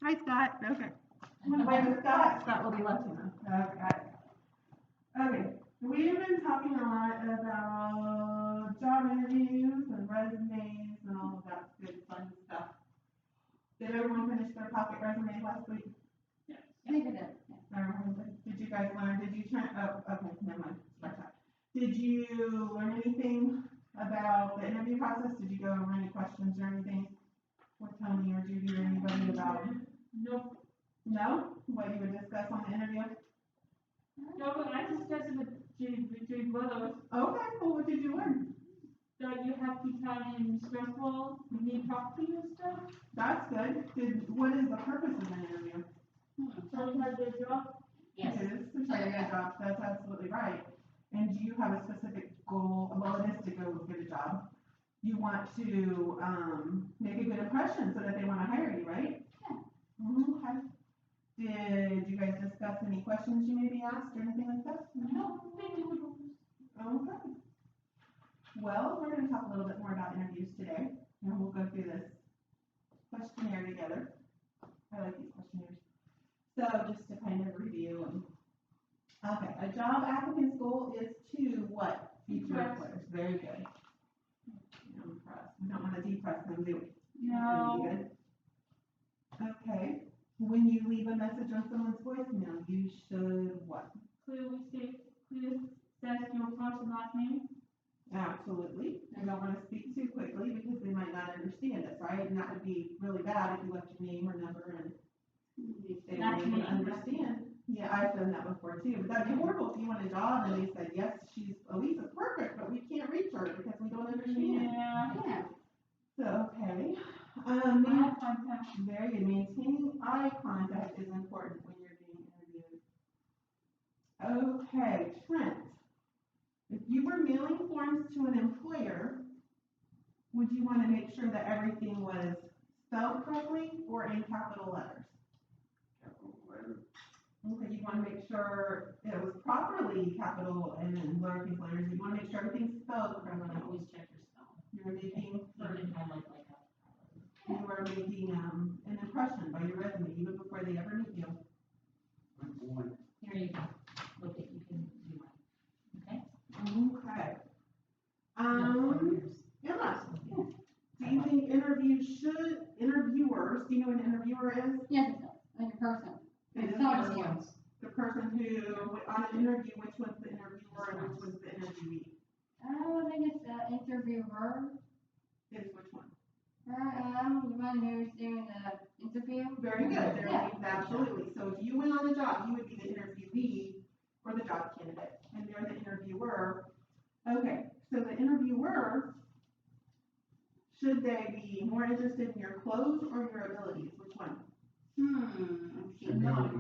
Hi, Scott. Okay. Wait, Scott? Scott will be watching us. Okay, we've been talking a lot about job interviews and resumes and all of that good fun stuff. Did everyone finish their pocket resumes last week? I think it is. Everyone did. Did you guys learn? Did you turn? Oh, okay, never mind. Scratch that. Did you learn anything about the interview process? Did you go over any questions or anything with Tony or Judy or anybody about? Nope. No? What you would discuss on the interview? No, but I discussed it with Jay Willows, Okay, well, what did you learn? that you have to be kind and stressful, you need property and stuff. That's good. What is the purpose of an interview? So you have their job. Yes. It is to try to get a job. That's absolutely right. And do you have a specific goal? Well, it is to go get a job. You want to make a good impression so that they want to hire you, right? Yeah. Okay. Did you guys discuss any questions you may be asked or anything like that? No, thank you. Okay. Well, we're going to talk a little bit more about interviews today, and we'll go through this questionnaire together. I like these questionnaires. So just to kind of review. Okay, a job applicant's goal is to what? Future Impress. employers. Very good. Impress. We don't want to depress them, do we? No. Very good. Okay. When you leave a message on someone's voicemail, you should what? Clearly says your first and last name. Absolutely. You don't want to speak too quickly because they might not understand it, right? And that would be really bad if you left your name or number and they Not don't even me. understand. Yeah, I've done that before too. But that'd be horrible if you want a job and they said, yes, Elisa's perfect, but we can't reach her because we don't understand. Yeah. Yeah. So, okay. I have contact. Very good. Maintaining eye contact is important when you're being interviewed. Okay, Trent. If you were mailing forms to an employer, would you want to make sure that everything was spelled correctly or in capital letters? Capital letter. Okay, you want to make sure it was properly capital and in lowercase letters. You want to make sure everything's spelled correctly. Always check your spelling. You were making, You can highlight like that. you were making an impression by your resume even before they ever meet you. Good point. Here you go. Look at, you can do mine. Okay? Okay. Emma, Yeah. do you think interviewers, do you know what an interviewer is? Yes, it does. Like a person. It It's is not the just person- yours. The person who, on an interview, which one's the interviewer and which one's the interviewee? I think it's the interviewer. Is which one? The one who's doing the interview. Very good, there Yeah. it is, absolutely. So if you went on the job, you would be the interviewee for the job candidate, and they're the interviewer. Okay, so the interviewer, should they be more interested in your clothes or your abilities? Which one? Ability.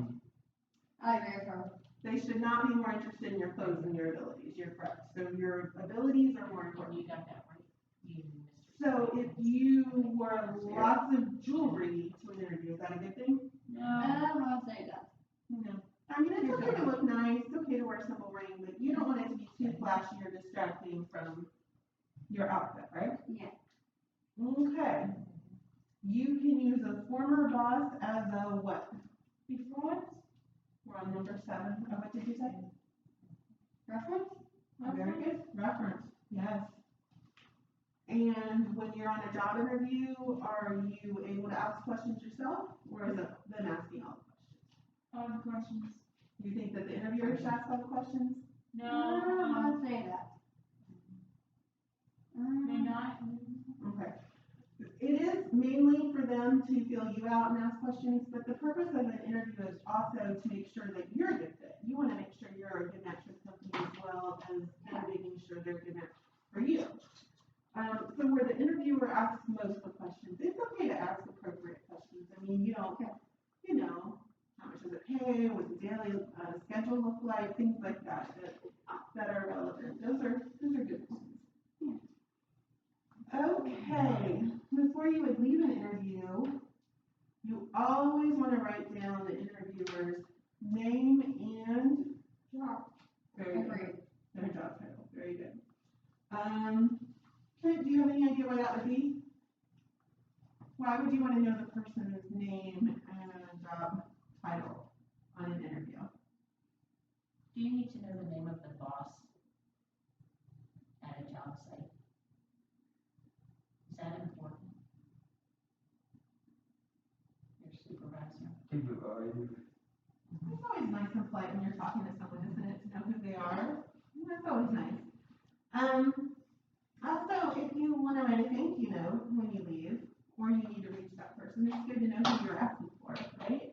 I agree with her. They should not be more interested in your clothes than your abilities. You're correct. So your abilities are more And important. you got that right. You, Mr. So if you wore lots of jewelry to an interview, is that a good thing? No. I'll say that. No. I mean, it's okay to look nice, it's okay to wear a simple ring, but you don't want it to be too flashy or distracting from your outfit, right? Yeah. Okay. You can use a former boss as a what? Before? We're on number 7. Oh, what did you say? Reference? Very good. Reference. Yes. And when you're on a job interview, are you able to ask questions yourself, or is it them asking all the questions? All the questions. You think that the interviewer should ask all the questions? No. I'll say that. May not. Okay. It is mainly for them to feel you out and ask questions, but the purpose of an interview is also to make sure that you're a good fit. You want to make sure you're a good match for the company as well as them making sure they're a good match for you. So where the interviewer asks most of the questions, it's okay to ask appropriate questions. I mean, you don't, you know, how much does it pay? What's the daily schedule look like? Things like that that are relevant. Those are good questions. Okay, before you would leave an interview, you always want to write down the interviewer's name and job. Very good. Agreed. Their job title. Very good. Trent, do you have any idea why that would be? Why would you wanna know the person's name and job title on an interview? Do you need to know the name of the boss at a job site? Is that important? Your supervisor? Supervisor. It's always nice and polite when you're talking to someone, isn't it, to know who they are? That's always nice. Also, if you wanna write a thank you note when you leave, or you need to reach that person, it's good to know who you're asking for, right?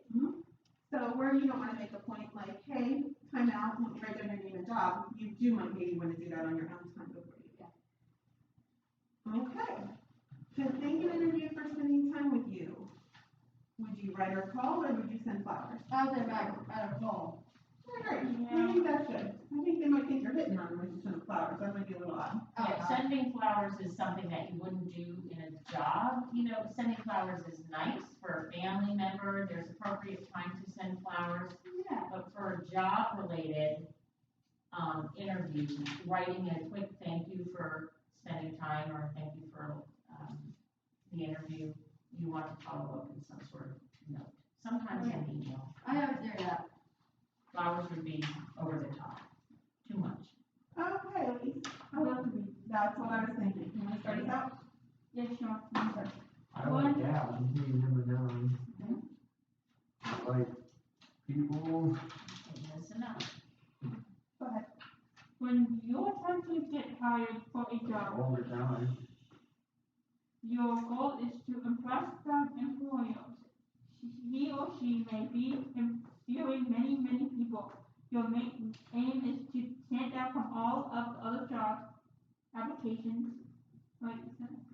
So where you don't wanna make a point like, hey, time out, let me write down your name and job, you do might maybe wanna do that on your own time before you get. Okay. So thank you, interview, for spending time with you. Would you write or call, or would you send flowers? I'll say back, at a call. Great, I think that's good. I think they might think you're hitting on them when you send them flowers, that might be a little odd. Yeah, sending flowers is something that you wouldn't do in a job, sending flowers is nice for a family member, there's appropriate time to send flowers. Yeah. But for a job-related, interview, writing a quick thank you for spending time, or thank you for, the interview, you want to follow up in some sort of note, sometimes an email. I have to do that. Flowers would be over the top, too much. Okay, Elise, that's what I was thinking. Can we start us out? Yeah, sure. I like that one, maybe number 9. Like, people, It is enough. Go ahead. When you're trying to get hired for a job, all the time. your goal is to impress the employer. He or she may be interviewing many people. Your main aim is to stand out from all of the other job applications. Right, is that-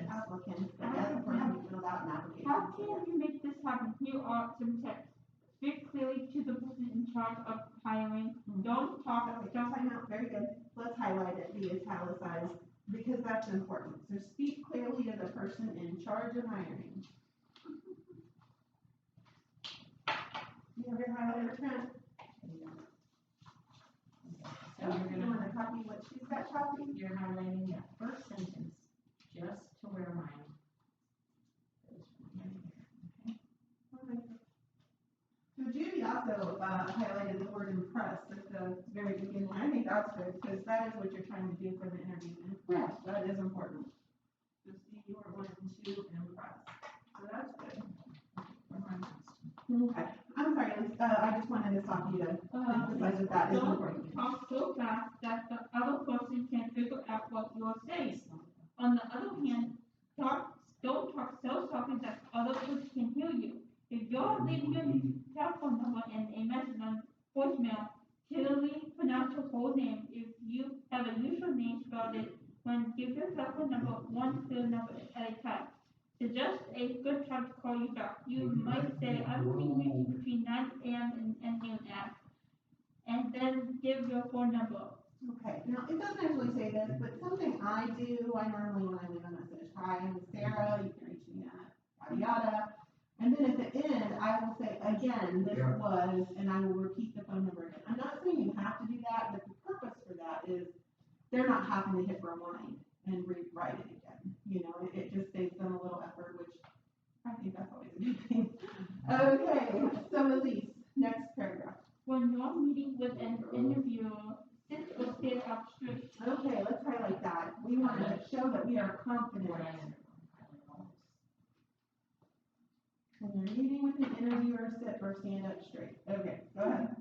Applicants, but that's the person who fills out an application. How can you make this happen? Here are some tips. Speak clearly to the person in charge of hiring. Don't talk, Okay, time out, very good. Let's highlight it, be italicized, because that's important. So speak clearly to the person in charge of hiring. You have your highlighter pen? So you're You gonna, wanna copy what she's got copied? you're highlighting that first sentence, just to where mine goes from here to here, okay? So Judy also, highlighted the word impress at the very beginning. I think that's good, because that is what you're trying to do for the interview. Impress, that is important. So see, you are wanting to impress. So that's good. Okay, I'm sorry, Lisa, I just wanted to stop you to emphasize that that is don't important. talk so fast that the other person can't figure out what you're saying. On the other hand, don't talk so softly that other person can hear you. If you're leaving your telephone number and a message on voicemail, clearly pronounce your whole name. If you have a username spelled it, then give your telephone number one clear number at a time. Suggest a good time to call you back. You might say, I'm being reached between 9 a.m. and noon at, and then give your phone number. Okay, now, it doesn't actually say this, but something I do, I normally, when I leave a message, hi, I'm Sarah, you can reach me at yada yada. And then at the end, I will say, again, this Yeah. was, and I will repeat the phone number again. I'm not saying you have to do that, but the purpose for that is they're not having to hit rewind and rewrite it again. It just saves them a little effort, which I think that's always a good thing. Okay, so Elise, next paragraph. When you're meeting with an interviewer, sit or stand up straight. Okay, let's highlight that. We want to show that we are confident. What I highlight all this. When you're meeting with an interviewer, sit or stand up straight. Okay, go ahead.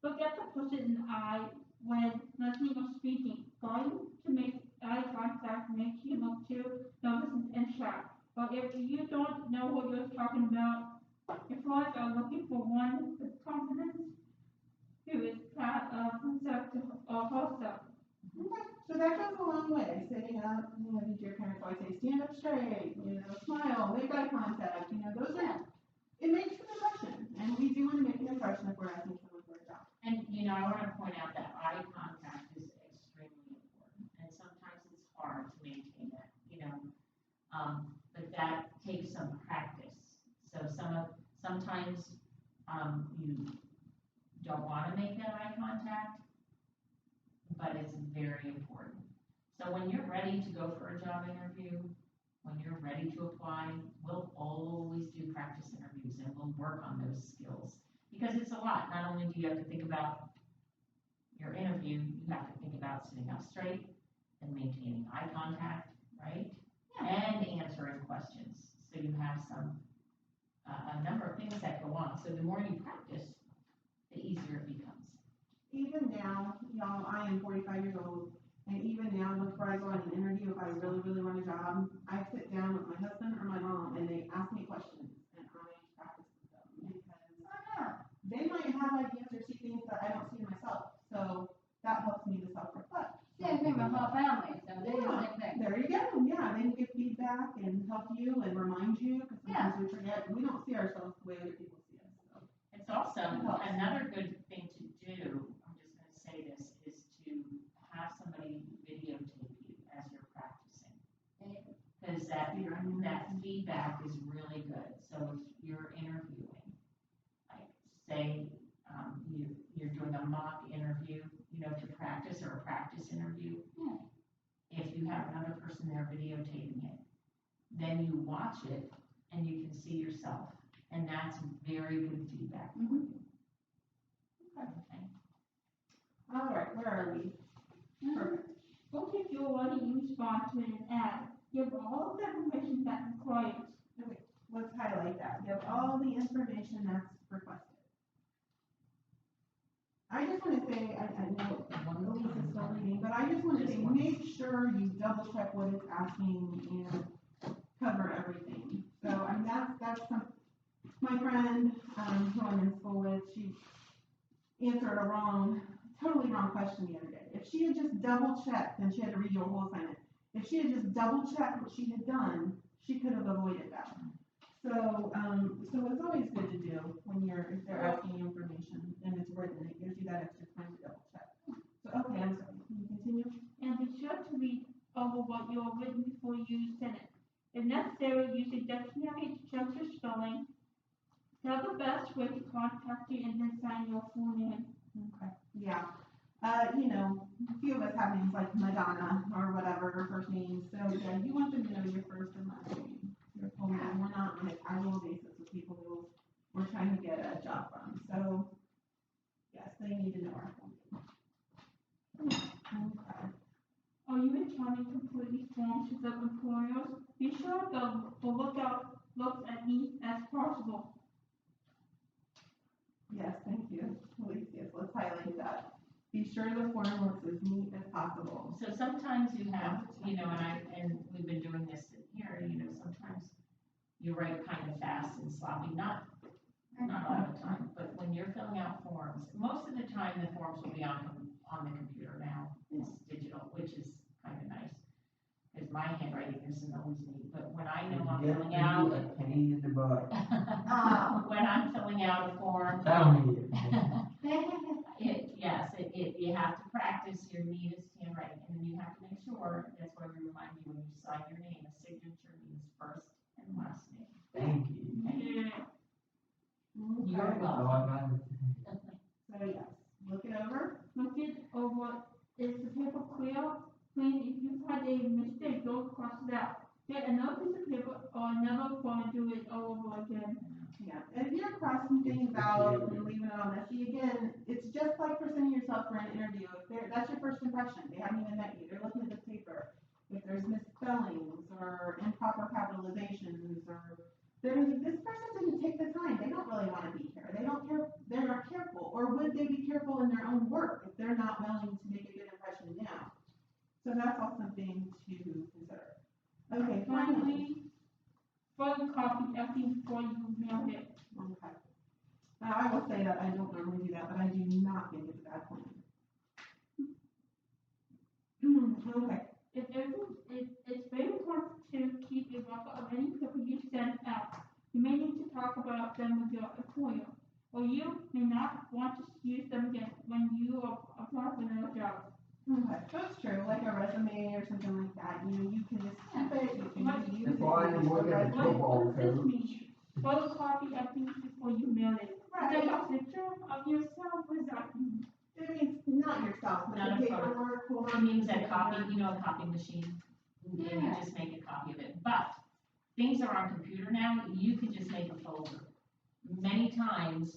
Look at the person in the eye when listening or speaking. Trying to make eye contact makes you look too nervous and shy. But if you don't know what you're talking about, employers are looking for one with confidence who is proud of himself or herself. Okay, so that goes a long way. Sitting up, did your parents always say, stand up straight, smile, make eye contact, those are, it makes an impression. And we do want to make an impression if we're asking someone for a job. And, I want to point out that eye contact is extremely important, and sometimes it's hard to maintain that, but that takes some practice. So sometimes, you don't want to make that eye contact, but it's very important. So when you're ready to go for a job interview, when you're ready to apply, we'll always do practice interviews and we'll work on those skills. Because it's a lot, not only do you have to think about your interview, you have to think about sitting up straight and maintaining eye contact, right? And answering questions, so you have a number of things that go on, so the more you practice, the easier it becomes. Even now, y'all, I am 45 years old, and even now, before I go on an interview, if I really, really want a job, I sit down with my husband or my mom, and they ask me questions, and I practice with them, because they might have ideas or see things that I don't see in myself, so that helps me to self-reflect. Same thing with my family, so they do the same thing. There you go, yeah, they can give feedback and help you and remind you, because sometimes we forget, we don't see ourselves the way other people see us, so. It's also, another good thing to do, I'm just gonna say this, is to have somebody videotape you as you're practicing. Cause that feedback is really good, so if you're interviewing, like, say, you're doing a mock interview, to practice, or a practice interview. If you have another person there videotaping it, then you watch it and you can see yourself, and that's very good feedback for you. Okay. All right, where are we? Perfect. What if you already respond to an ad? Give all of the information that requires. Okay, let's highlight that. Give all the information that's requested. I just want to say, I know Elise is still reading, but I just want to say, make sure you double check what it's asking and cover everything. So, that's my friend, who I'm in school with, she answered a totally wrong question the other day. If she had just double checked, then she had to redo a whole assignment. If she had just double checked what she had done, she could have avoided that. So it's always good to do if they're asking you information and it's written, it gives you that extra time to double check. So, okay, I'm sorry, can you continue? And be sure to read over what you have written before you send it. If necessary, use a dictionary to check your spelling. Tell the best way to contact you and then sign your full name. Okay. Yeah. A few of us have names like Madonna or whatever, her first name. So, yeah, you want them to know your first and last name, your full name. We're not on a casual basis with people who we're trying to get a job from. So, yes, they need to know our full name. Okay. Are you returning completely forms to the employers? Be sure the lookout looks as neat as possible. Yes, thank you. Please, yes, let's highlight that. Be sure the form looks as neat as possible. So sometimes you have, and we've been doing this here, sometimes you write kind of fast and sloppy, not all the time, but when you're filling out forms, most of the time the forms will be on the computer now. It's digital, which is kind of nice, because my handwriting isn't always neat, but when I know I'm filling out. A pain in the butt. When I'm filling out a form. Tell me. You have to practice your neatest handwriting, and then you have to make sure, that's why we remind you when you sign your name, a signature means first and last name. Thank you. Yeah. You're welcome. So, yes, look it over. Look it over. Is the paper clear? Clean. If you've had a mistake, don't cross it out. Get another piece of paper or never go and do it all over again. Yeah, and if you're crossing things out and leaving it all messy, again, it's just like presenting yourself for an interview. That's your first impression. They haven't even met you. They're looking at the paper. If there's misspellings or improper capitalizations or this person didn't take the time. They don't really want to be here. They don't care. They're not careful. Or would they be careful in their own work if they're not willing to make a good impression now? So that's all something to consider. Okay, finally. Photocopy everything before you mail it. Okay. Now, I will say that I don't normally do that, but I do not think it's a bad plan. Okay. It's very important to keep a record of any paper you send out. You may need to talk about them with your employer, or you may not want to use them again when you apply for another job. Okay, that's true, like a resume or something like that, you can just keep it, you can reuse it. If I look at a football What does this coach. mean? Photocopy everything before you mail it. Right. Is that a picture of yourself? What does that mean? It means not yourself, but Not the a photo. paperwork. It means a copy, a copy machine. and you just make a copy of it. But things are on computer now, you can just make a folder. Many times,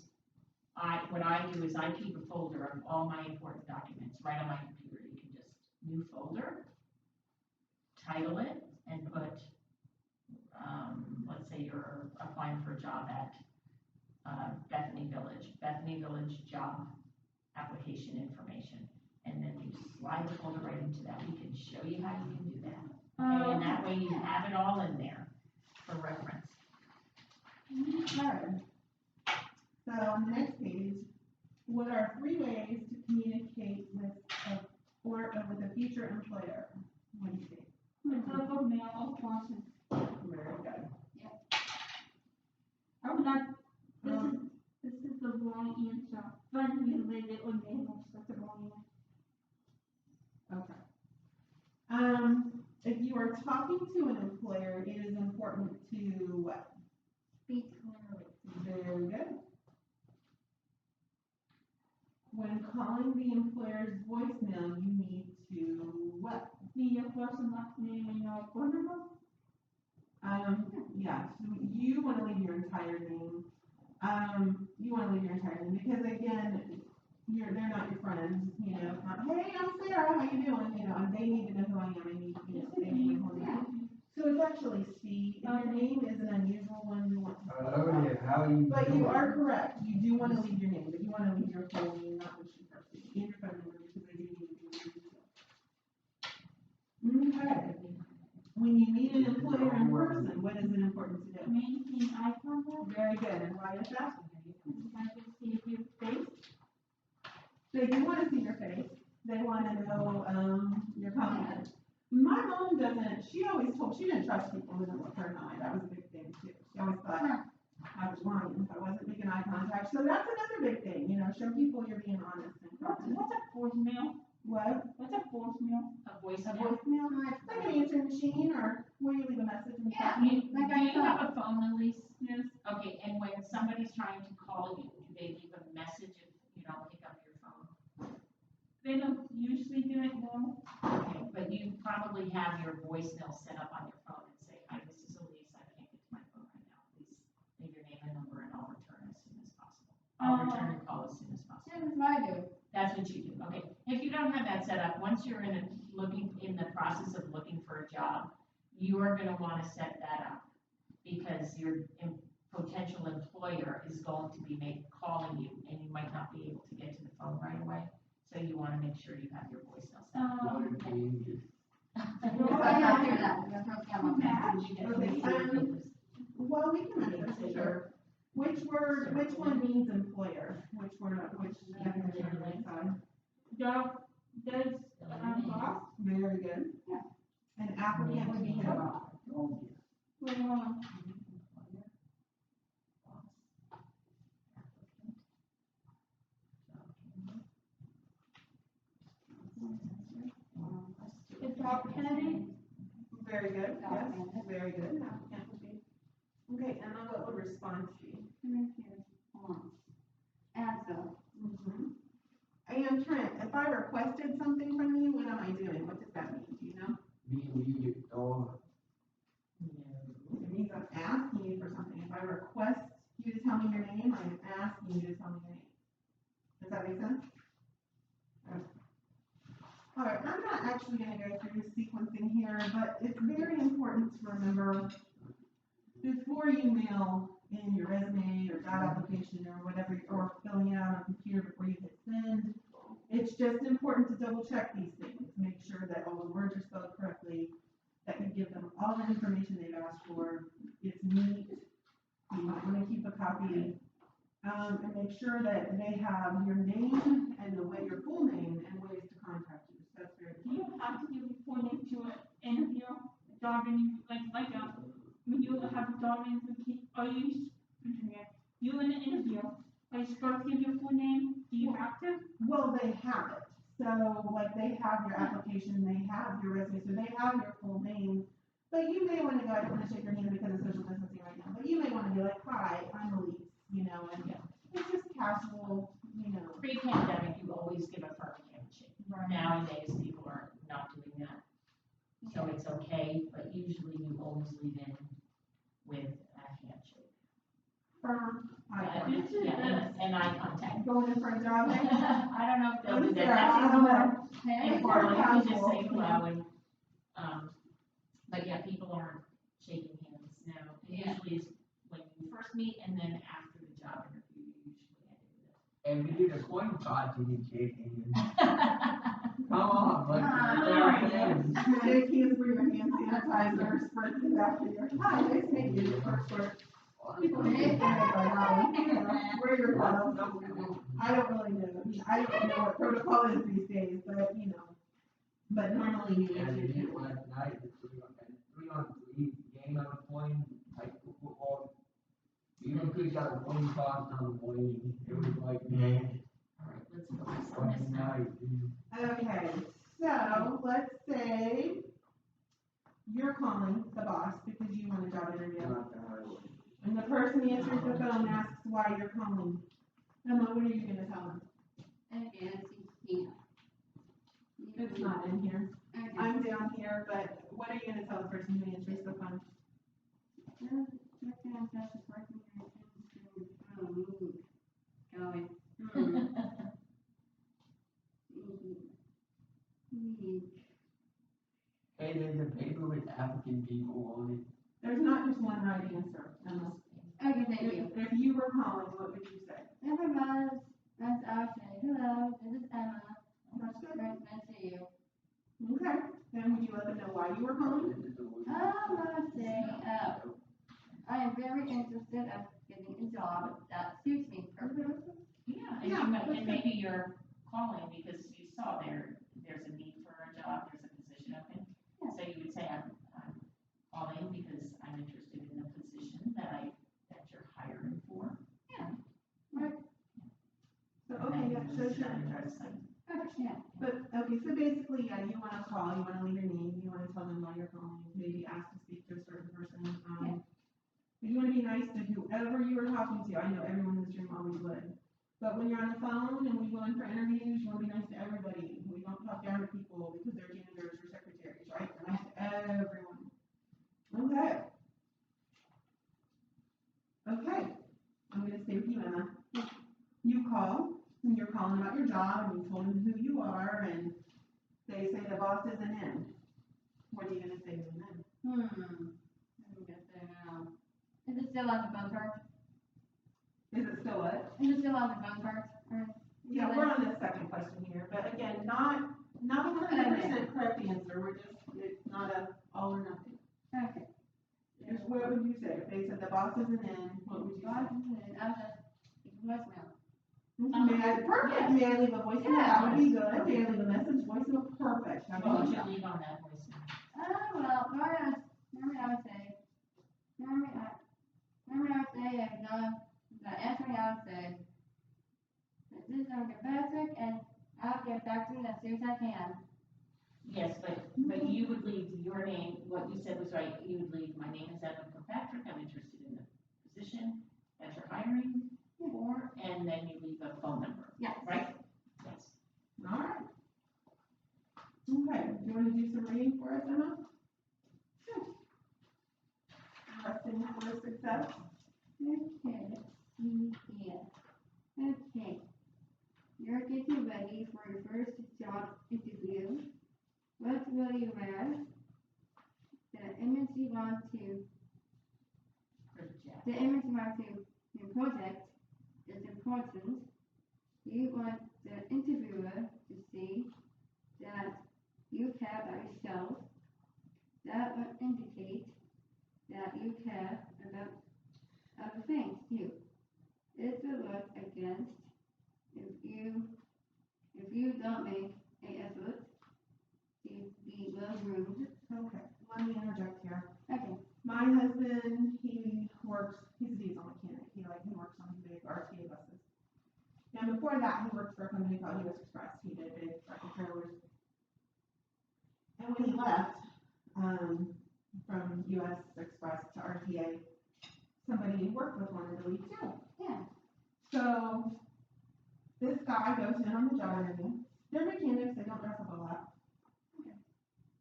what I do is I keep a folder of all my important documents right on my computer. You can just, new folder, title it, and put, let's say you're applying for a job at, Bethany Village job application information. And then you slide the folder right into that. We can show you how you can do that. Okay, and that way you have it all in there for reference. Okay. So on the next page, what are 3 ways to communicate with with a future employer? What do you think? Telephone, mail, or process. Very good. I would not, this is the wrong answer. Fund related or mail, that's the wrong answer. Okay. If you are talking to an employer, it is important to what? Speak clearly. Very good. When calling the employer's voicemail, you need to what? Be your first and last name and your phone number. Yeah, so you wanna leave your entire name. Because again, they're not your friends, you know, it's not, hey, I'm Sarah, how you doing, you know, and they need to know who I am, I need to be So it's actually Steve, if your name is an unusual one, you want to. Hello there, how are you But doing? you are correct, you do wanna leave your name, but you wanna leave your full name, not what you first name, and your phone number, because they do need to be your details. Okay. When you meet an employer in person, what is it important to do? Maintain eye contact. Very good, and why is that? I can see your face. They do wanna see your face, they wanna know, your confidence. My mom doesn't, she didn't trust people who didn't look her in the eye, that was a big thing too. She always thought I was lying if I wasn't making eye contact, so that's another big thing, you know, show people you're being honest and confident. What's a voicemail? What? What's a voicemail? A A voicemail? voicemail, like an answering machine, or where you leave a message and Yeah. Do you Like I have a phone, Elise? Yes. Okay, and when somebody's trying to call you, do they leave a message if you don't pick up your phone? They don't usually do it now. Okay, but you probably have your voicemail set up on your phone and say, hi, this is Elise, I can't get to my phone right now, please leave your name and number and I'll return as soon as possible. I'll return your call as soon as possible. That's what I do. That's what you do, okay. If you don't have that set up, once you're in the process of looking for a job, you are gonna wanna set that up. Because your potential employer is going to be calling you, and you might not be able to get to the phone right away. So you wanna make sure you have your voicemail set up. What it changes. I don't do that. You have to have a message. Okay, well, we can answer, for sure. Which one means employer? Which definition do we decide? Job, does, boss. Very good. Yeah. An applicant would be who? Oh, Wait, hold on. The job candidate. Very good, yes, Applicant. very good. Applicant would be. Okay, Emma, what would response be? Answer. And Trent, if I requested something from you, what am I doing? What does that mean? Do you know? being muted, or It means I'm asking you for something. If I request you to tell me your name, I'm asking you to tell me your name. Does that make sense? Okay. All right, I'm not actually gonna go through sequencing here, but it's very important to remember before you mail in your resume or job application or whatever, or filling it out on a computer before you hit send, it's just important to double check these things. Make sure that all the words are spelled correctly, that you give them all the information they've asked for. It's neat. You might want to keep a copy. And make sure that they have your name and your full name and ways to contact you. So that's very Do you have to give your full name to an interview, job interview, when you have a job interview, you in an interview, are you supposed to give your full name? Do you have to? Well, they have it. So, like, they have your application, they have your resume, so they have your full name. But you may want to go, I don't want to shake your hand because of social distancing right now, but you may want to be like, hi, I'm Elise, you know, and it's just casual, you know. Pre-pandemic, you always give a firm handshake. Right. Nowadays, people are not doing that. So it's okay firm, eye Yeah, contact. yeah, and eye contact. Going in for a job, eh? I don't know if they'll do that, Sarah, that's I even don't more know. Hey, informal, you can just say Casual, hello and, but yeah, people aren't shaking hands, no. It Yeah. usually is when you first meet and then after the job interview, you usually And we did a coin toss, you can shake hands. end Come on, let's Sorry. Shake hands, bring your hand sanitizer, spritz it after your, hi, nice to meet you, first word. People it. get excited by that one, you know, wear your gloves. I don't really know, I don't know what protocol is these days, but, you know. But normally you And would we do. did last night, the 3-on-3 game I was playing, high school football. Even if we got a coin toss on the plane, it was like, man, All right, let's focus on fucking this now. night, dude. Okay, so let's say you're calling the boss because you want a job interview. Not that I would. And the person answers the phone, asks why you're calling. Emma, what are you gonna tell them? It's not in here. Okay. I'm down here, but what are you gonna tell the person who answers the phone? Going. Hey, there's a paper with African people on it. There's not just one right answer, Emma. Okay, thank you. If you were calling, what would you say? Everybody, that's Ashley. Hello, this is Emma. That's good. Nice to meet you. Okay, then would you let them know why you were calling? I'm gonna say, I am very interested in getting a job that suits me perfectly. Yeah, Yeah, and maybe you're calling because you saw there's a need for a job, there's a position open. Yeah. So you would say, I'm calling because I'm interested in the position that you're hiring for. So, okay, yeah, so sure. Interesting. Okay, yeah. But, okay, so basically, yeah, you wanna call, you wanna leave your name, you wanna tell them why you're calling, maybe ask to speak to a certain person, Yeah. but you wanna be nice to whoever you are talking to, I know everyone in this room always would. But when you're on the phone and when you go in for interviews, you wanna be nice to everybody, we don't talk down to people because they're janitors or secretaries, right? We're nice to everyone. Okay. Okay, I'm gonna stay with you, Emma. You call, and you're calling about your job, and you told them who you are, and they say the boss isn't in. What are you gonna say to them then? Let me get there now. Is it still on the phone part? Is it still what? Is it still on the phone part? Or? Yeah, we're on the second question here, but again, not a 100% correct answer, we're just, it's not a all or nothing. Okay. Just what would you say? If they said the boss isn't in, what would you God, say? I'll just leave a voicemail. Perfect, may I leave a voicemail? That would be good. May I leave a message? Voicemail, perfect. How What about would that? you leave on that voicemail? Well, normally I would say, if not answering, I would say, this is Dr. Patrick, and I'll get back to you as soon as I can. Yes, but you would leave your name, what you said was right, you would leave, my name is Evan Kirkpatrick, I'm interested in the position that you're hiring for, and then you leave a phone number, Yes. right? Yes. All right. Okay, do you want to do some reading for us, Emma? Sure. Resting for success. Okay, let's see here. Okay. You're getting ready for your first job interview. What will you wear? The image you want to project is important. You want the interviewer to see that you care about yourself. That will indicate that you care about other things too. This will work against if you don't make an effort to be well groomed. Okay, let me interject here. Okay. My husband, he's a diesel mechanic. He works on big RTA buses. And before that, he worked for a company called US Express. He did big tractor trailers. And when he left, from US Express to RTA, somebody he worked with wanted to leave too. Yeah. So, this guy goes in on the job interview. They're mechanics, they don't dress up a lot. Okay.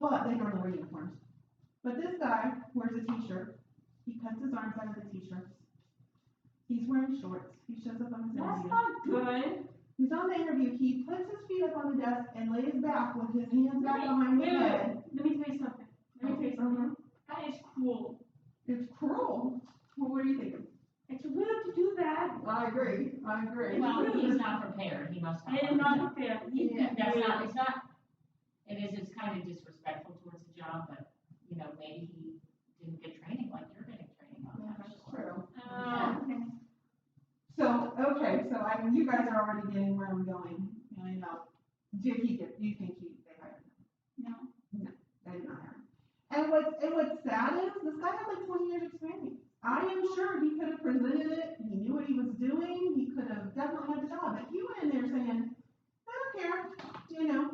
But they normally wear uniforms. But this guy wears a t-shirt. He cuts his arms out of the t-shirts. He's wearing shorts. He shows up on his That's interview. not good. He's on the interview. He puts his feet up on the desk and lays back with his hands back behind his head. Let me tell you something. That is cruel. It's cruel. Well, what do you think? It's rude to do that. I agree. Well, he's not prepared, he must not. I am not prepared. Yeah, That's not, it's not, it's kind of disrespectful towards the job, but, you know, maybe he didn't get training like you're getting training on that. That's true. Okay. So, okay, so you guys are already getting where I'm going. You know, do you think they hired him? No. They did not hire him. And what's sad is, this guy had like 20 years experience. I am sure he could have presented it, he knew what he was doing, he could have definitely had the job, but he went in there saying, I don't care, you know,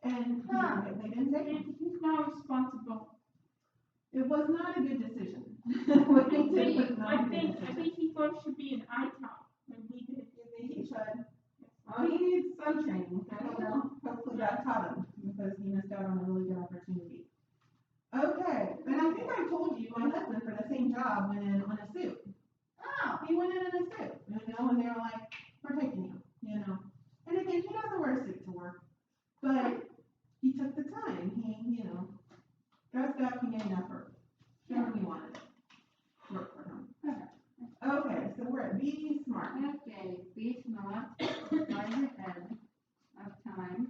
and they didn't take him. He's not responsible. It was not a good decision. What he did was not a good I decision. think he first should be an ITOP when we did. You think he should? Well, he needs some training, I don't know, hopefully that taught him, because he missed out on a really good opportunity. Okay, and I think I told you, my husband for the same job went in on a suit. Oh. He went in a suit, you know, and they were like, we're taking you know. And again, he doesn't wear a suit to work, but he took the time, he, you know, dressed up, he made an effort. Showed him he wanted it. Work for him. Okay, so we're at Be Smart. Okay, be smart, decide ahead of time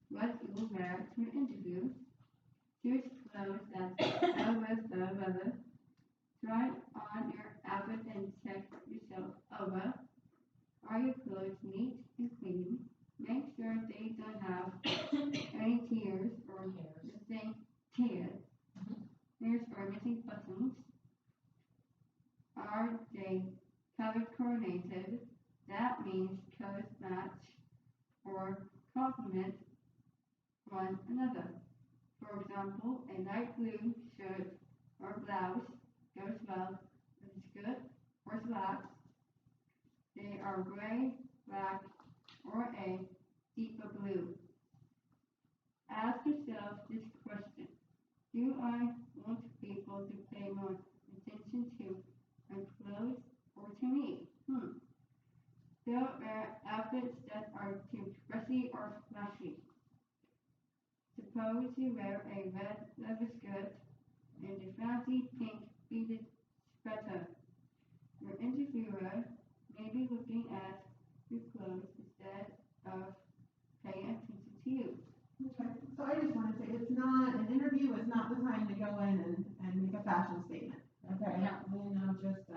what you will wear to an interview. Choose clothes that go with the weather. Try on your outfit and check yourself over. Are your clothes neat and clean? Make sure they don't have any tears or missing tears. Tears or missing buttons. Are they color coordinated? That means colors match or complement one another. For example, a light blue shirt or blouse goes well with a skirt or slacks. They are gray, black, or a deeper blue. Ask yourself this question. Do I want people to pay more attention to my clothes or to me? Don't wear outfits that are too dressy or flashy. Suppose you wear a red leather skirt and a fancy pink beaded sweater. Your interviewer may be looking at your clothes instead of paying attention to you. Okay, so I just want to say, an interview is not the time to go in and make a fashion statement, okay? Yeah. You know, just,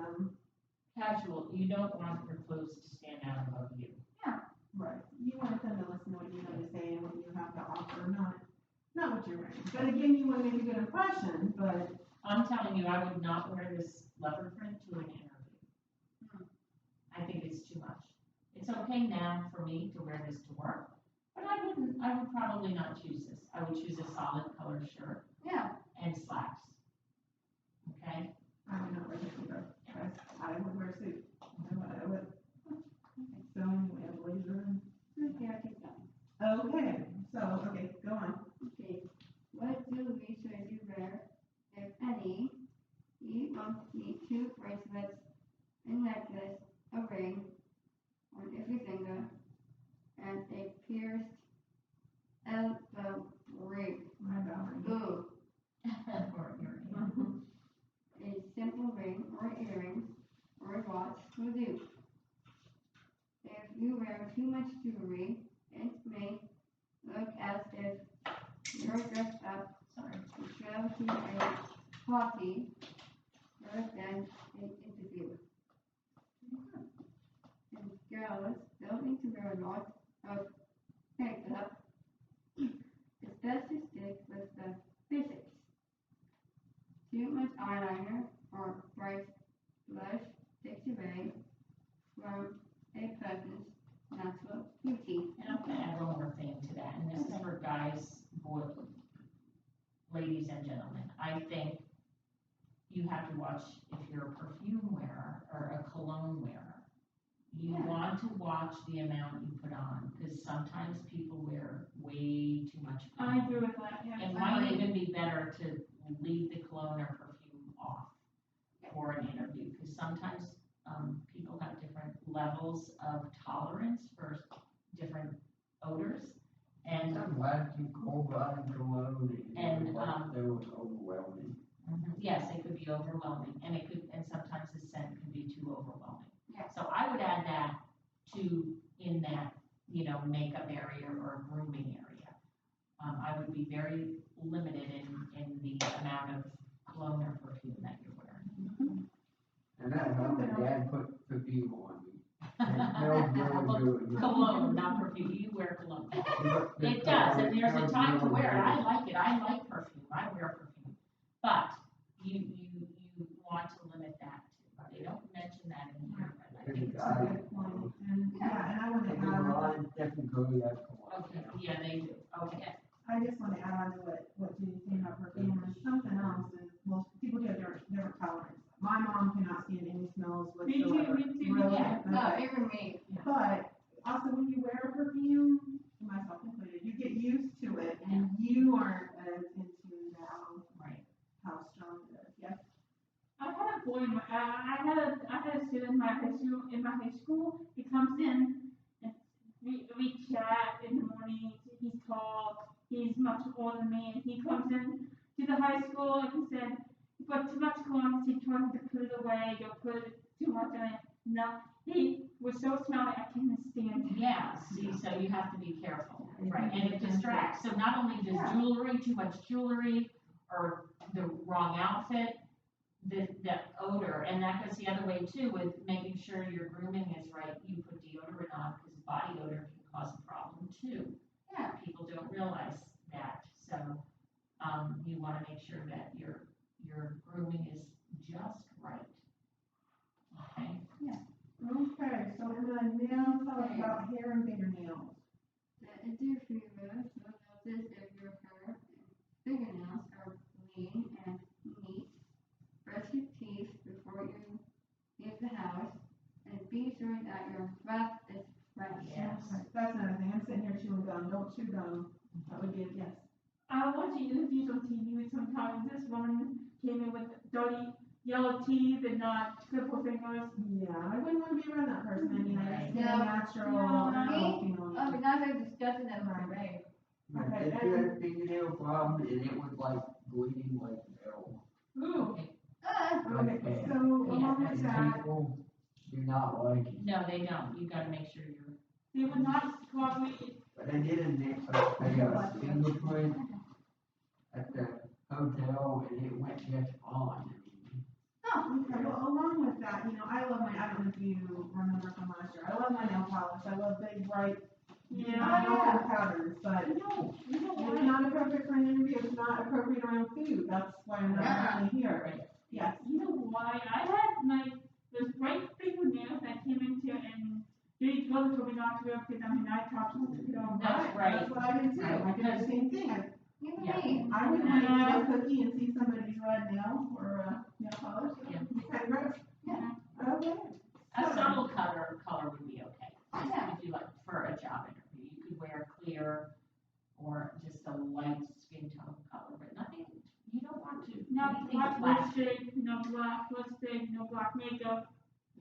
Casual, you don't want your clothes to stand out above you. right, you want them to listen to what you're going to say and what you have to offer, not what you're wearing. But again, you want to make a good impression, but, I'm telling you, I would not wear this leopard print to an interview. I think it's too much. It's okay now for me to wear this to work, but I would probably not choose this. I would choose a solid color shirt Yeah. and slacks. Okay? I would not wear this either. I would wear a suit. I would. So anyway, a blazer. Okay, I'll take that. Okay, go on. Okay, what jewelry should you wear, if any? You won't need 2 bracelets, a necklace, a ring on every finger, and a pierced elbow ring. My bad. Ooh, Or earring. a simple ring or earrings or a watch will do. If you wear too much jewelry, it may look as if you're dressed up Sorry. to travel to a party rather than an interview. And girls don't need to wear a lot of makeup. It's best to stick with the basics. Too much eyeliner or bright blush takes away from a person's natural beauty. And I'm gonna add one more thing to that, and this is for guys, boys, ladies and gentlemen. I think you have to watch if you're a perfume wearer or a cologne wearer. You Yeah. want to watch the amount you put on, because sometimes people wear way too much. I cologne. agree with that, yeah. It might even be better to leave the cologne or perfume off for an interview, because sometimes, people have different levels of tolerance for different odors. And, I'm glad you called out and cologne, And, it was like, that was overwhelming. yes, it could be overwhelming, and and sometimes the scent can be too overwhelming. Yeah. So I would add that in that, makeup area or grooming area. I would be very limited in the amount of cologne or perfume that you're wearing. And that helped, my dad put perfume on me. It smells really good. Cologne, not perfume, you wear cologne. It It does, and there's a time to wear it, I like it, I like perfume, I wear perfume. But you want to limit that too, they don't mention that in here, but I think it's. That's a good point, and, yeah, and I want to add, Definitely have cologne. Okay, yeah, they do, okay. I just want to add on to what Judy's saying about perfume, and something else is, well, people get different tolerance. My mom cannot stand any smells Me too, whatsoever. me too. Really? Yeah. No, Okay. even me. But also when you wear a perfume, myself included, you get used to it and you aren't as in tune to Right. how strong it is. Yes. I had a boy, I had a student in my high school, he comes in, and we chat in the morning, he's tall, he's much older than me, and he comes in to the high school, and he said, you put too much cologne, he told me to put it away, you'll put too much on it. No, he was so smelly, I couldn't stand it. Yeah, see, so you have to be careful, right, and it distracts, so not only does jewelry, too much jewelry, or the wrong outfit, the odor, and that goes the other way too, with making sure your grooming is right, you put deodorant on, because body odor can cause a problem too. Yeah. People don't realize that, so, you wanna make sure that your grooming is just right. Okay? Okay, so we're gonna now talk about hair and fingernails. The interviewer will notice if your hair and fingernails are clean and neat. Brush your teeth before you leave the house, and be sure that your breath is fresh. Yes. Okay, that's another thing, I'm sitting here chewing gum, don't chew gum, that would be a yes. I was watching interviews on TV sometimes, this woman came in with dirty yellow teeth and triple fingers. Yeah, I wouldn't wanna be around that person, I mean, I just get a Yeah. natural, Yeah. feeling. Oh, but that's very disgusting and right. My Okay, dad had a fingernail problem, and it was like bleeding like hell. Ooh, Okay, so along with And that, people do not like it. No, they don't, you gotta make sure you're. they would not probably, But I did a fingerprint at the hotel, and it went just fine. okay, well, along with that, I love I don't know if you remember from last year, I love my nail polish, I love big, bright, yeah. colorful patterns, but You know it's not appropriate for an interview, it's not appropriate around food, that's why I'm not currently here. Yes, You know why? I had those bright fingernails that came into and they told me not to wear because I talked to them. That's right. That's what I did too, I did the same thing, Even Yeah. me. I wouldn't want to eat a cookie and see somebody's red nail or, nail polish, Yeah. kind of gross. Yeah. Okay. A subtle color would be okay. Yeah. If you like, for a job interview, you could wear clear or just a light skin tone color, but nothing, you don't want to, Not anything black flashy. lipstick, no black lipstick, no black makeup,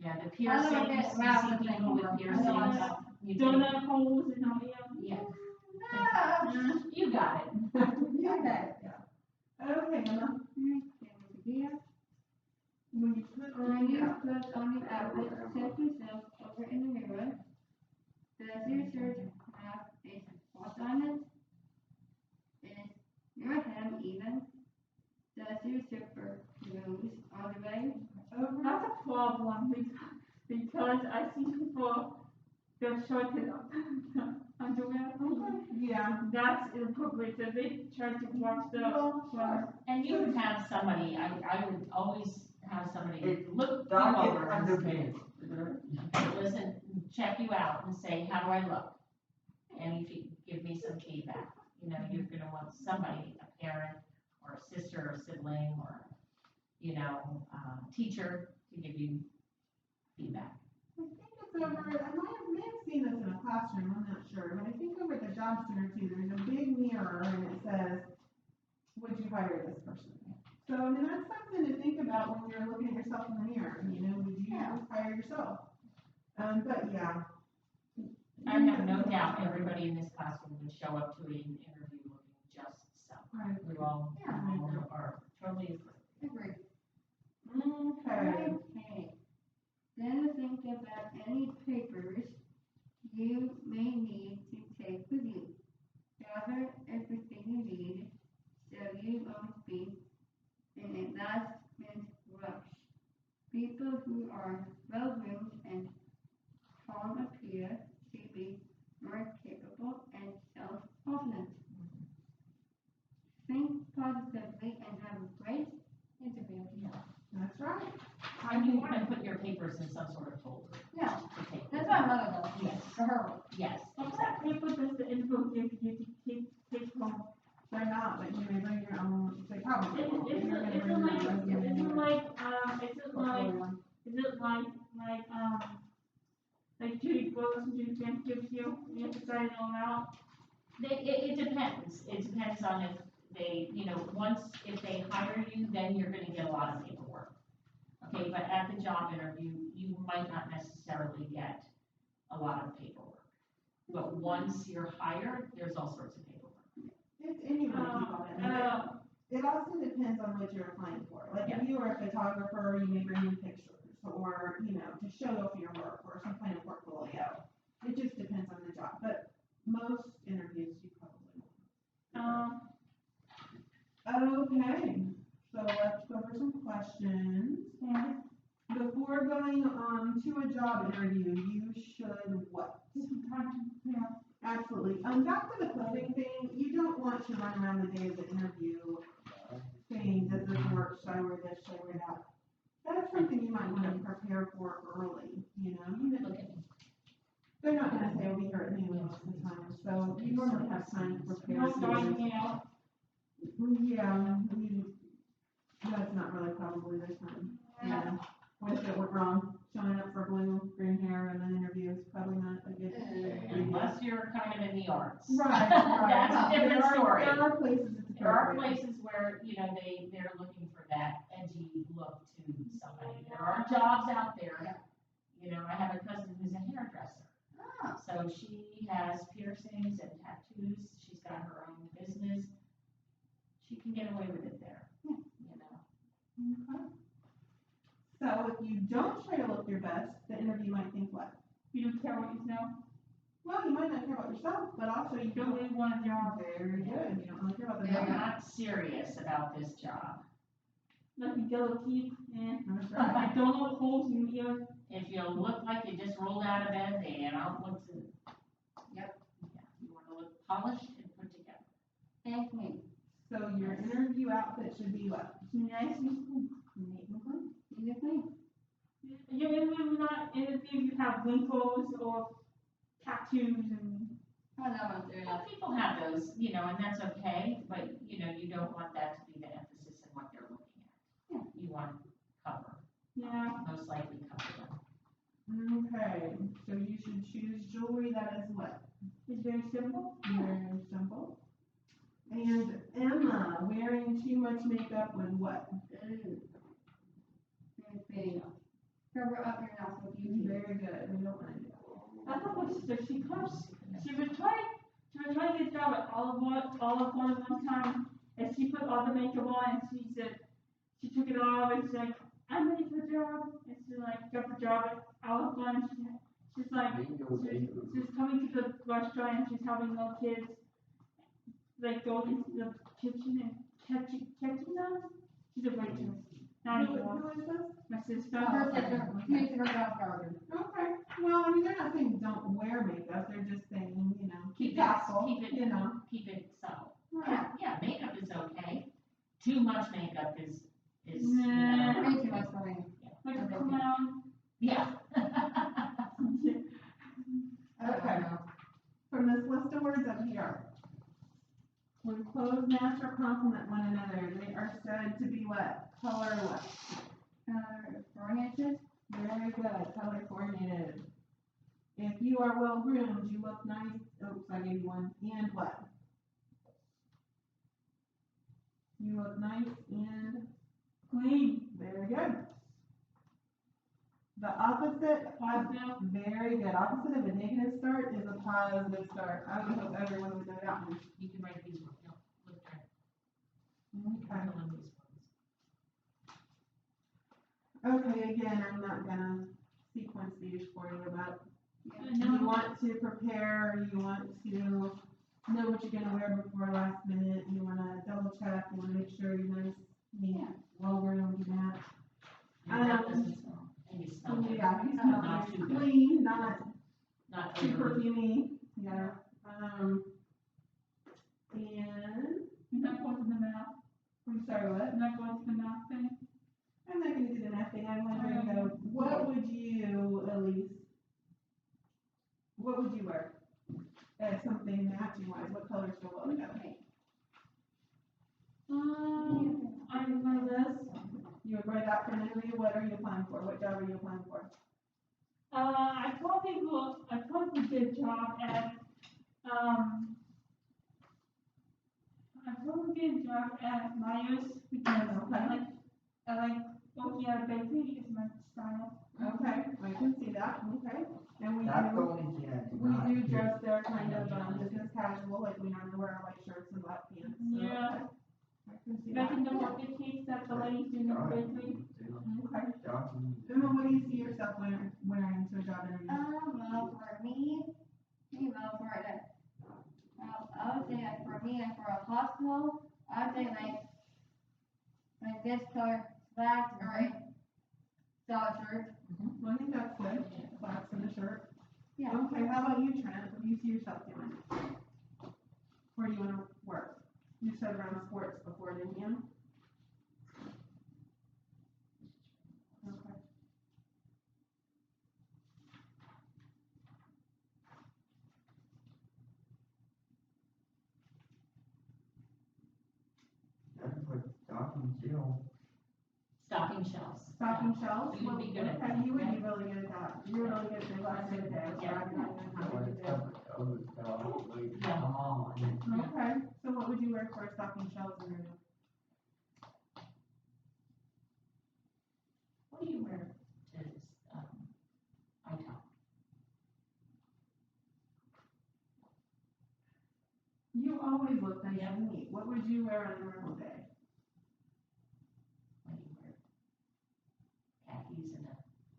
Yeah, the I don't piercings, get you around see with people with makeup. piercings, Yeah. you take, donut holes and all, yeah. yeah, No. you got it. Okay. Okay, Emma, Here, when you put when on you your, put on your outfit, check yourself over in the mirror. Does your shirt have a spot on it? Is your hem even? Does your zipper close all the way? over, That's a problem because I see people, their shirt is up, underwear. yeah, That's inappropriate, so they try to watch the, well, sure. And you would have somebody, I would always have somebody It- look you Don't over get and underpants. listen, check you out and say, how do I look? And if you give me some feedback, you're gonna want somebody, a parent, or a sister, or sibling, or, teacher to give you feedback. I think it's over, I may have seen this in a classroom, I'm not sure, but I think over at the job center too, there's a big mirror and it says, would you hire this person? So, I mean, that's something to think about when you're looking at yourself in the mirror, would yourself. But yeah. I have no doubt everybody in this classroom would show up to an interview looking just so. Right. We all, Yeah. are totally Agree. Okay. Okay. Then think about any papers you may need to take with you. Gather everything you need so you won't be in a last minute rush. People who are well groomed and calm appear to be more capable and self-confident. Think positively and have a great interview. That's right. And you wanna put your papers in some sort of folder Yeah, to take. that's what my mother does. Yes. For her. Yes, What kind of paper does the interview give you to take home? They're not, but you may bring your own, they probably Is won't. it, You're gonna is bring it your like, own is resume. it like, is it like, Portfolio. is it like Judy Brooks and Judy Grant gives you, you have to sign it all out? it depends, it depends on if they, if they hire you, then you're gonna get a lot of paperwork. Okay, but at the job interview, you might not necessarily get a lot of paperwork. But once you're hired, there's all sorts of paperwork. It's anyone can go in. It also depends on what you're applying for. Like if you are a photographer, you may bring in pictures or, to show off your work or some kind of portfolio. It just depends on the job, but most interviews you probably won't. Okay, so let's go over some questions. Yeah. Before going on to a job interview, you should what? Absolutely. Back to the clothing thing, you don't want to run around the day of the interview saying, does this work, should I wear this, should I wear that? That's something you might want to prepare for early, Look at me. They're not gonna say, we'll be here at noon most of the time, so you normally have time to prepare. No for drawing this. out. Yeah, that's not really probably the time. Yeah. What if it went wrong? Showing up for blue, green hair in an interview is probably not a good. Unless you're kind of in the arts. Right. That's a different story. There are places it's There are appropriate. places where, they're looking for that edgy look to somebody. There are jobs out there. I have a cousin who's a hairdresser. Ah. So she has piercings and tattoos. She's got her own business. She can get away with it there, Okay. So if you don't try to look your best, the interview might think what? You don't care what you know, Well, you might not care about yourself, but also you you don't don't. really want a job, Very good. You don't really care about the They're job. not serious about this job. like you yellow teeth, and That's right. I don't know holes in your ears. If you look like you just rolled out of bed, they don't look to. Yep. Yeah, you wanna look polished and put together. Thank me. So your interview outfit should be what? Nice and cool. Neat and clean. You think? Your interview not interview, you have wrinkles or tattoos and. Oh, that one's there. Well, people have those, and that's okay, but, you don't want that to be the emphasis in what they're looking at. Yeah. You want cover, Yeah, most likely cover them. Okay, so you should choose jewelry that is what? it's very simple. Very simple. And Emma, wearing too much makeup with what? Ooh. Very pretty. Cover up your mouth with you. Very good, we don't want to do I thought my sister, she was trying to get a job at Olive Garden one time, and she put all the makeup on, and she said, she took it off, and she's like, I'm ready for the job, and she got the job at Olive Garden, she's like, she's coming to the restaurant, and she's helping little kids, go into the kitchen and catching them. She's a waitress, not Who anymore, is this? my sister. Her sister, makes her job garden. Okay, well, they're not saying don't wear makeup, they're just saying, Keep it, tactful, keep it, you know. keep it subtle. Right. Yeah, makeup is okay. Too much makeup is, Nah. Way too much for me. Like a clown. yeah. Okay. From this list of words up here, when clothes match or complement one another, they are said to be what? Color what? Oriented. Very good, color coordinated. If you are well groomed, you look nice, oops, I gave you one, and what? You look nice and Clean. very good. The opposite of, Positive. very good, opposite of a negative start is a positive start. I would hope everyone would know that one. You can write these ones, no, look there. Okay. Fill in these ones. Okay, again, I'm not gonna sequence these for you, but And you then want to prepare, you want to know what you're gonna wear before last minute, you wanna double check, you wanna make sure you're nice, neat, well groomed, and that. Your breath doesn't smell, and you smell good. Yeah, you smell Not nice, too good. clean, not Not too overly. perfumey, yeah, and, you're not going to the mouth, I'm sorry, what? you're not going to the mouth thing. I'm not gonna do the math thing, I'm wondering though, what would you, Elise, what would you wear? As something matching wise, what colors go well together? Okay. I have my list. You would wear that for an interview, what are you applying for, what job are you applying for? I probably did a job at, Myers, because I like working at a bakery is my style. Okay, I can see that, okay, and we That's the do, only thing I do we not. do dress there kind of, business casual, like we normally wear our white shirts and black pants, so, Yeah. okay. I can see Back that, in the birthday cakes that the ladies do in the bakery. okay. Johnson. Emma, what do you see yourself wearing to a job interview? Well, for me, I would say that for me, and for a hospital, I would say like this color slacks or a solid shirt. I think that's good, slacks and a shirt. Yeah. Okay, how about you, Trent, what do you see yourself doing? Where do you wanna work? You said around sports before, didn't you? Okay. That's what Johnson Jill. Stocking shelves. Stocking shelves? You would be good at Okay, that, you would be right? really good at that. You're really good at the last day, so Yeah. I'm not even how to do that. Come on. Okay, so what would you wear for a stocking shelves interview? What do you wear to, ITOM? You always look nice and neat. What would you wear on a normal day? What do you wear? Khakis and a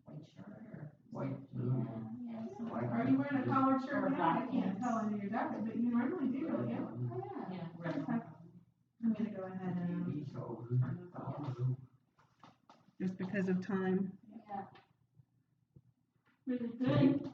white shirt or? White Yeah, shirt. yeah. White Are you wearing a collared shirt Or now? I black can't pants. tell under your jacket, but you normally do, don't you? Oh, yeah. Yeah, red. Okay. I'm gonna go ahead and, TV shows. just because of time. Yeah. Really good.